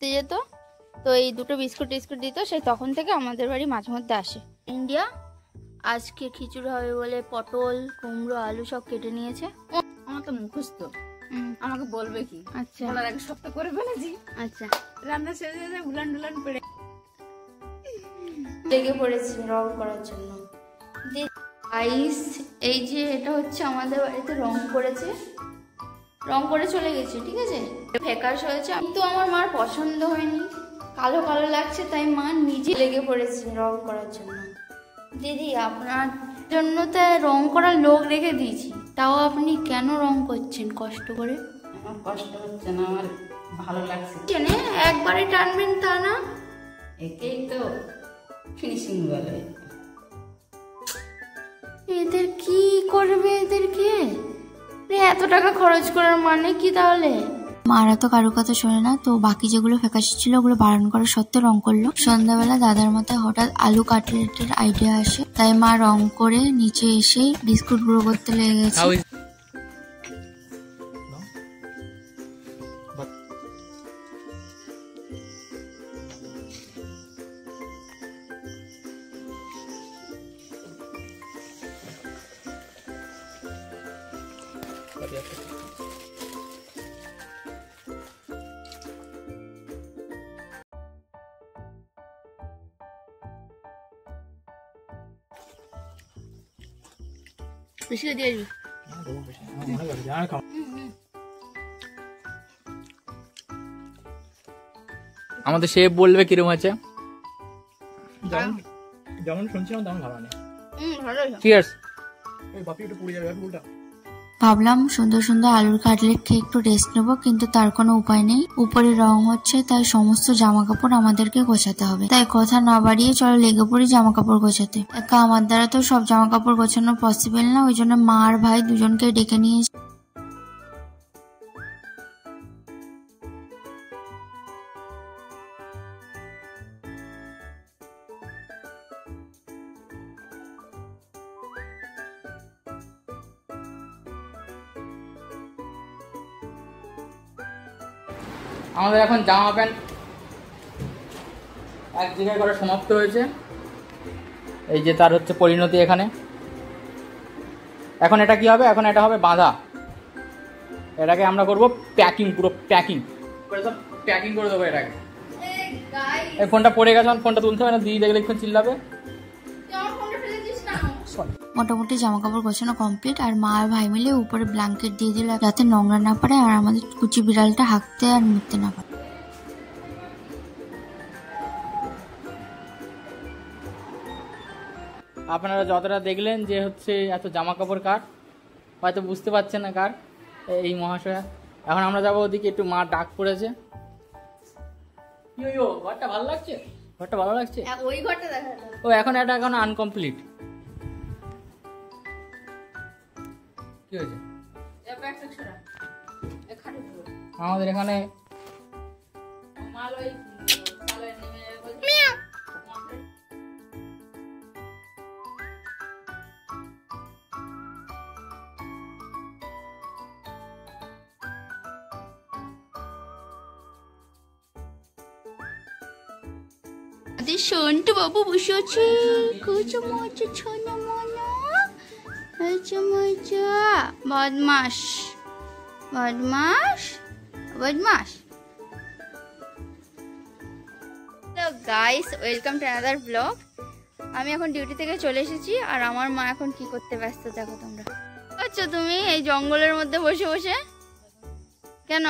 যেত, তো এই দুটো বিস্কুট টিস্কুট দিত, সেই তখন থেকে আমাদের বাড়ি মাঝে মধ্যে আসে। ইন্ডিয়া আজকে খিচুড়ি হবে বলে পটল কুমড়ো আলু সব কেটে নিয়েছে। আমার তো মুখস্থ, আমাকে বলবে কি? আচ্ছা, বলার আগে সব তো করে ফেলেছি। আচ্ছা, রান্না শেষে যায় উলান ডুলান পেড়ে লেগে পড়েছি রং করার জন্য। আইস এই যে এটা হচ্ছে আমাদের বাড়িতে রং করেছে, রং করে চলে গেছে, ঠিক আছে, ফ্যাকাশ হয়েছে, কিন্তু আমার মার পছন্দ হয়নি, কালো কালো লাগছে, তাই মা নিজে লেগে পড়েছে রং করার জন্য। দিদি আপনার জন্য তো রং করার লোক রেখে দিয়েছি, তাও আপনি কেন রং করছেন কষ্ট করে? আমার কষ্ট হচ্ছে না, আমার ভালো লাগছে। একবারে টানবেন তা না, একেই তো ফিনিশিং বলে। এদের কি করবে, এদেরকে এত টাকা খরচ করার মানে কি তাহলে? মারা তো কারো কথা শোনে না, তো বাকি যেগুলো ফ্যাকাশে ছিল ওগুলো বারণ করা সত্ত্বেও রং করলো। সন্ধ্যাবেলা দাদার মাথায় হঠাৎ আলু কাটলেটের আইডিয়া আসে, তাই মা রং করে নিচে এসে বিস্কুট গুঁড়ো করতে লেগে গেছে। বেশি দিয়ে দিবি। আমাদের শেফ বলবে কিরকম আছে, যেমন শুনছিলাম তেমন ভালো নেই। চিয়ার্স। ওই বাপি একটু পুড়ে যাবে ফুলটা। ভাবলাম সুন্দর সুন্দর আলুর কাটলেট খেয়ে একটু রেস্ট নেবো, কিন্তু তার কোনো উপায় নেই, উপরে রং হচ্ছে, তাই সমস্ত জামা কাপড় আমাদেরকে গোছাতে হবে। তাই কথা না বাড়িয়ে চলো লেগে পড়ি জামা কাপড় গোছাতে। একা আমার দ্বারা তো সব জামা কাপড় গোছানো পসিবল না, ওই জন্য মা আর ভাই দুজনকে ডেকে নিয়েছি। আমাদের এখন জামা প্যান্ট এক জায়গায় করে সমাপ্ত হয়েছে। এই যে তার হচ্ছে পরিণতি এখানে। এখন এটা কি হবে, এখন এটা হবে বাঁধা, এটাকে আমরা করব প্যাকিং, পুরো প্যাকিং করে সব প্যাকিং করে দেবো এটাকে। এই ফোনটা পড়ে গেছে, ফোনটা তুলতে হবে না, দিদি দেখলে একটু চিল্লাবে। মোটামুটি জামা কাপড় গোছানো কমপ্লিট, আর মা আর ভাই মিলে উপরে ব্ল্যাঙ্কেট দিয়ে দিল যাতে নোংরা না পড়ে আর আমাদের কুচি বিড়ালটা হাঁকতে আর মুততে না পারে। আপনারা যতটা দেখলেন যে হচ্ছে এত জামা কাপড় কার, হয়তো বুঝতে পারছেন না কার, এই মহাশয়া। এখন আমরা যাবো ওদিকে, একটু মা ডাক পড়েছে। ঘরটা ভালো লাগছে, ঘরটা ভালো লাগছে। ওই ঘরটা দেখা ও এখন এটা এখন আনকমপ্লিট। কি হয়েছে? আমাদের এখানে সন্টু বাবু বসে আছে, বদমাস বদমাস বদমাস। Hello guys, welcome to another blog. আমি এখন ডিউটি থেকে চলে এসেছি, আর আমার মা এখন কি করতে ব্যস্ত দেখো তোমরা। আচ্ছা তুমি এই জঙ্গলের মধ্যে বসে বসে কেন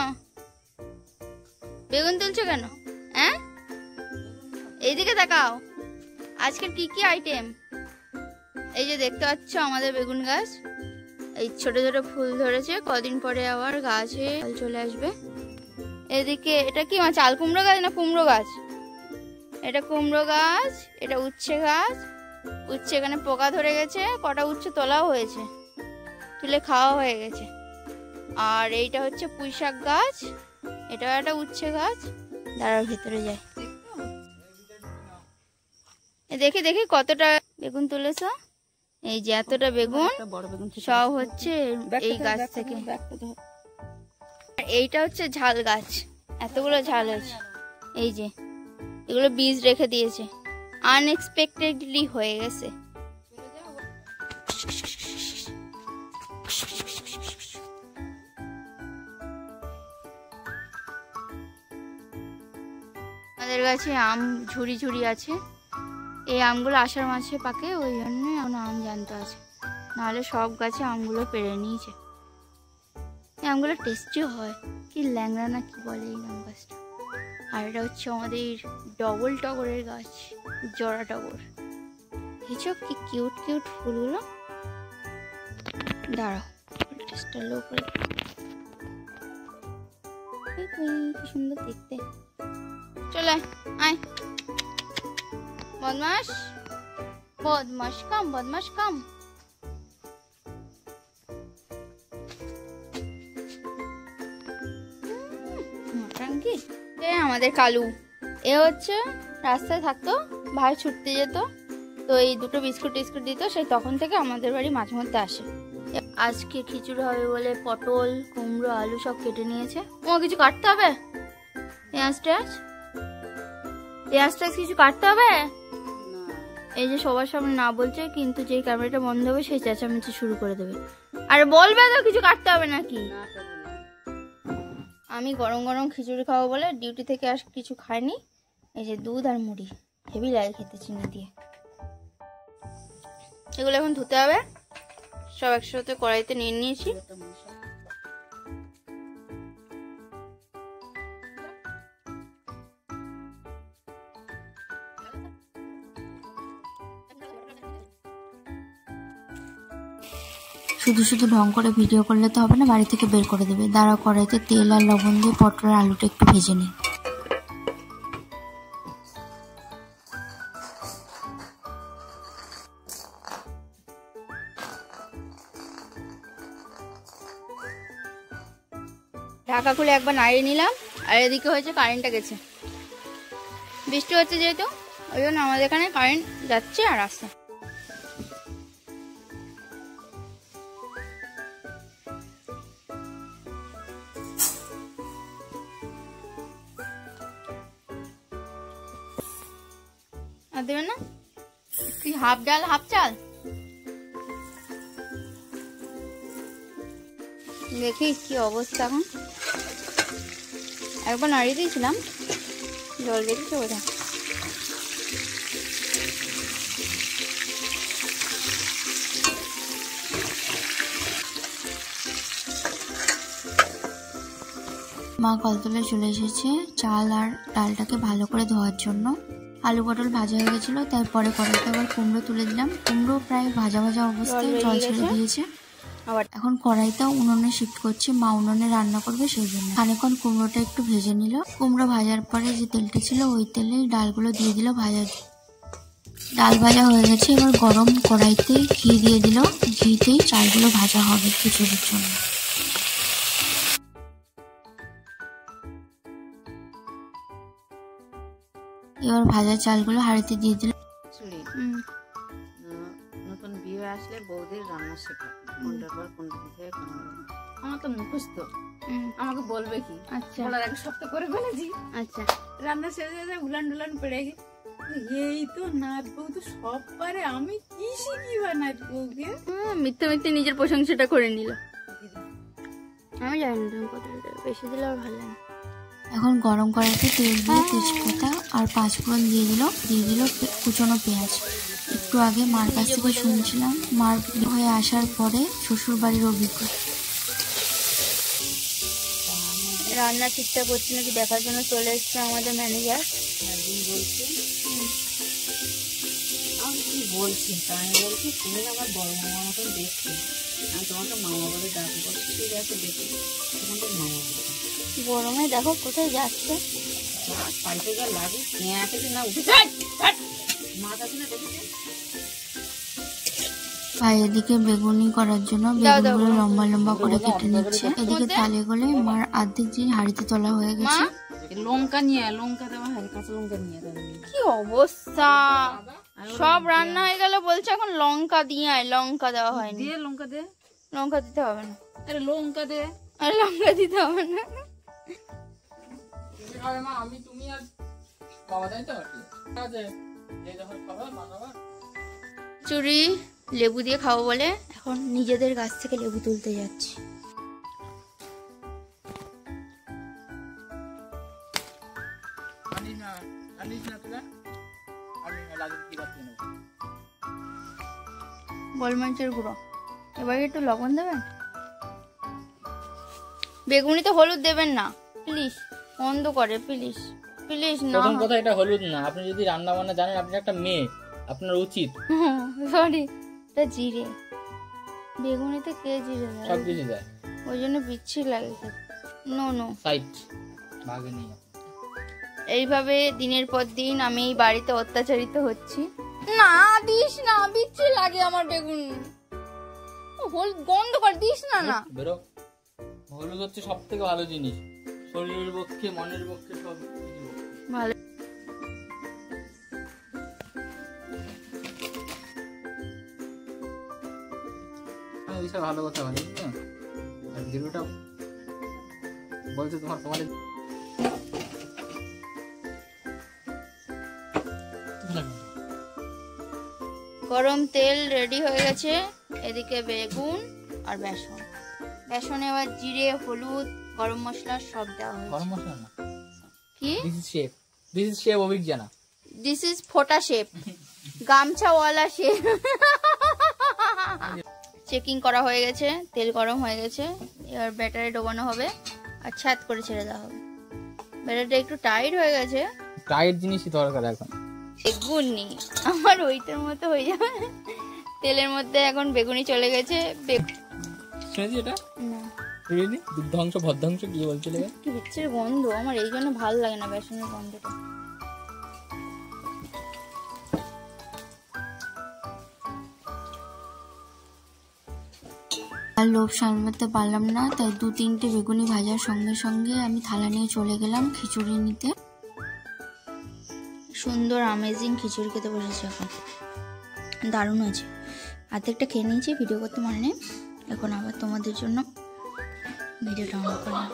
বেগুন তুলছো কেন? হ্যাঁ, এইদিকে তাকাও। আজকের কি কি আইটেম? এই যে দেখতে পাচ্ছ আমাদের বেগুন গাছ, এই ছোট ছোট ফুল ধরেছে, কদিন পরে আবার গাছে ফল চলে আসবে। এদিকে এটা কি চাল কুমড়ো গাছ না কুমড়ো গাছ? এটা কুমড়ো গাছ, এটা উচ্ছে গাছ। উচ্ছে এখানে পোকা ধরে গেছে, কটা উচ্ছে তোলাও হয়েছে, তুলে খাওয়া হয়ে গেছে। আর এইটা হচ্ছে পুঁই শাক গাছ, এটাও একটা উচ্ছে গাছ। দাঁড়ার ভিতরে যায়, দেখি দেখি কতটা বেগুন তুলেছো। এই যে এতটা বেগুন সব হচ্ছে এই গাছ থেকে। এইটা হচ্ছে ঝাল গাছ, এতগুলো ঝাল হয়েছে। এই যে এগুলো বীজ রেখে দিয়েছে, আনএক্সপেক্টেডলি হয়ে গেছে। আমাদের কাছে আম ঝুড়ি ঝুড়ি আছে, এই আমগুলো আষাঢ় মাসে পাকে, ওই জন্য এখন আম জানতে আছে, নাহলে সব গাছে আমগুলো পেড়ে নিয়েছে। এই আমগুলো টেস্টিও হয়, কি ল্যাংড়া না কি বলে এই আম গাছটা। আর এটা হচ্ছে আমাদের ডবল টগরের গাছ, জোড়া টগর। দেখছো কি কিউট কিউট ফুলগুলো। দাঁড়াও টেস্টটা লো করে, কি সুন্দর দেখতে। চলে আয় বদমাস, বদমাস কাম, বদমাস কাম। আমাদের কালু এ হচ্ছে রাস্তায় থাকতো, ভাই ছুটতে যেত, তো এই দুটো বিস্কুট টিস্কুট দিত, সেই তখন থেকে আমাদের বাড়ি মাঝে মধ্যে আসে। আজকে খিচুড়ি হবে বলে পটল কুমড়ো আলু সব কেটে নিয়েছে। ও কিছু কাটতে হবে, পেঁয়াজ টেয়াজ পেঁয়াজ টেয়াজ কিছু কাটতে হবে। এই যে সবার সামনে না বলছে, কিন্তু যেই ক্যামেরাটা বন্ধ হবে সেই চেঁচামেচি শুরু করে দেবে। আরে বলবে তো কিছু কাটতে হবে নাকি। আমি গরম গরম খিচুড়ি খাবো বলে ডিউটি থেকে আর কিছু খাইনি। এই যে দুধ আর মুড়ি, হেভি লাগে খেতে চিনি দিয়ে। এগুলো এখন ধুতে হবে, সব একসাথে কড়াইতে নিয়ে নিয়েছি। শুধু শুধু ঢং করে ভিডিও করলে তো হবে না, বাড়ি থেকে বের করে দেবে। দাঁড়াও, কড়াইতে তেল আর লবণ দিয়ে পটল আর আলুটা একটু ভেজে নিই। ঢাকা খুলে একবার নাড়িয়ে নিলাম, আর এদিকে হয়েছে কারেন্টটা গেছে, বৃষ্টি হচ্ছে যেহেতু, ওই জন্য আমাদের এখানে কারেন্ট যাচ্ছে আর আসছে। আর দেবে না কি, হাফ ডাল হাফ চাল। দেখি কি অবস্থা এখন, একবার নাড়িয়ে দিয়েছিলাম, জল দেখেছো বোঝা। মা কলতলে চলে এসেছে চাল আর ডালটাকে ভালো করে ধোয়ার জন্য। আলু পটল ভাজা হয়ে গেছিল, তাই পরে কড়াইতে আবার কুমড়ো তুলে দিলাম। কুমড়ো প্রায় ভাজা ভাজা অবস্থায় জল ছেড়ে দিয়েছে। এখন কড়াইটা উনুনে শিফট করছি, মা উনুনে রান্না করবে সেই জন্য। খানিকক্ষণ কুমড়োটা একটু ভেজে নিল। কুমড়ো ভাজার পরে যে তেলটা ছিল ওই তেলেই ডালগুলো দিয়ে দিল ভাজা। ডাল ভাজা হয়ে গেছে, এবার গরম কড়াইতে ঘি দিয়ে দিল। ঘিতেই চালগুলো ভাজা হবে খিচুড়ির জন্য। এবার ভাজা চালগুলো হাঁড়িতে দিয়ে দিল। নতুন বিয়ে আসলে বৌদির রান্না শেখা, কোনটার পর কোনটা দিতে আমার তো মুখস্থ, আমাকে বলবে কি। আচ্ছা বলার আগে সব তো করে ফেলেছি। আচ্ছা রান্না শেষে যায় উলান ডুলান পেড়ে গেছে, এই তো নাচ বউ তো সব পারে, আমি কি শিখিবা নাচ বউকে। মিথ্যে মিথ্যে নিজের প্রশংসাটা করে নিল। আমি জানি না তুমি কতটা দেবে, বেশি দিলে আর ভালো লাগে। এখন গরম কড়াইতে তেল দিয়ে তেজপাতা আর পাঁচফোড়ন দিয়ে দিল কুচনো পেঁয়াজ। একটু আগে মার কাছ থেকে শুনছিলাম মার হয়ে আসার পরে শ্বশুর বাড়ির অভিজ্ঞতা। রান্না ঠিকঠাক করছে নাকি দেখার জন্য চলে এসছে আমাদের ম্যানেজার। একদিন বলছি, আমি কি বলছি তাই বলছি, তুমি আমার বড় মামা মতন দেখছি, আমি তোমাকে মামা বলে ডাকবো। ঠিক আছে দেখি তোমাকে মামা বলে। গরমে দেখো কোথায় যাচ্ছে, পাল্টে যা লাগে খেয়ে না উঠে মাছ আছে না দেখেছি। ভাই এদিকে বেগুনি করার জন্য বেগুনগুলো লম্বা লম্বা করে কেটে নিচ্ছে। এদিকে তালে গলে মার অর্ধেক জিনিস হাঁড়িতে তোলা হয়ে গেছে। লঙ্কা নিয়ে লঙ্কা দেওয়া হয়, কাঁচা লঙ্কা নিয়ে দেওয়া। কি অবস্থা, সব রান্না হয়ে গেল বলছে এখন লঙ্কা দিয়ে আয়, লঙ্কা দেওয়া হয়নি। দিয়ে লঙ্কা দে, লঙ্কা দিতে হবে না। আরে লঙ্কা দে, আরে লঙ্কা দিতে হবে না। আমি তুমি আর পাওয়া যায় তো ঠিক আছে, যে যখন খাবে বানাবা। চুরি লেবু দিয়ে খাবো বলে এখন নিজেদের গাছ থেকে লেবু তুলতে যাচ্ছি। গোলমরিচের গুঁড়ো, এবার একটু লবণ দেবেন। বেগুনিতে হলুদ দেবেন না প্লিজ, বন্ধ করে প্লিজ প্লিজ না। প্রথম কথা এটা হলুদ না, আপনি যদি রান্না বান্না জানেন, আপনি একটা মেয়ে, আপনার উচিত। সরি, এটা জিরে, বেগুনিতে কে জিরে দেয়? সব কিছু দেয়, ওই জন্য বিচ্ছি লাগে। নো নো সাইড ভাগে নিয়ে। এইভাবে দিনের পর দিন আমি এই বাড়িতে অত্যাচারিত হচ্ছি। না দিস না, বিচ্ছি লাগে আমার বেগুন। হলুদ বন্ধ কর, দিস না। না বেরো, হলুদ হচ্ছে সব থেকে ভালো জিনিস, শরীরের পক্ষে, মনের পক্ষে, সব ভালো। এইসব ভালো কথা বলি। আর জিরোটা বলছে তোমাদের গরম তেল রেডি হয়ে গেছে, এদিকে বেগুন আর বেসন। বেসনে এবার জিরে, হলুদ, গরম মশলা সব দেওয়া হয়েছে। গরম মশলা না, কি this is chef Abhijnana, this is ফোটা শেপ, গামছাওয়ালা শেপ। চেকিং করা হয়ে গেছে, তেল গরম হয়ে গেছে, এবার ব্যাটারে ডোবানো হবে আর ছাদ করে ছেড়ে দেওয়া হবে। ব্যাটারটা একটু টাইট হয়ে গেছে, টাইট জিনিসই দরকার এখন। বেগুনি আমার ওইটার মতো হয়ে যাবে। তেলের মধ্যে এখন বেগুনি চলে গেছে। শুনেছি এটা না রিয়েলি দুগ্ধাংশ ভদ্ধাংশ কি বলছিলে? কি বিচ্ছির গন্ধ, আমার এই জন্য ভালো লাগে না বেসনের গন্ধটা। আর লোভ সামলাতে পারলাম না, তাই 2-3টে বেগুনি ভাজার সঙ্গে সঙ্গে আমি থালা নিয়ে চলে গেলাম খিচুড়ি নিতে। সুন্দর আমেজিং খিচুড়ি খেতে বসেছি এখন, দারুণ আছে। অর্ধেকটা খেয়ে নিয়েছি, ভিডিও করতে মনে নেই। এখন আবার তোমাদের জন্য ভিডিওটা অন করলাম।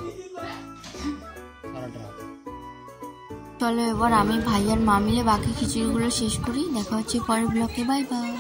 চলো এবার আমি, ভাই আর মা মিলে বাকি খিচুড়িগুলো শেষ করি। দেখা হচ্ছে পরের ব্লগে, বাই বাই।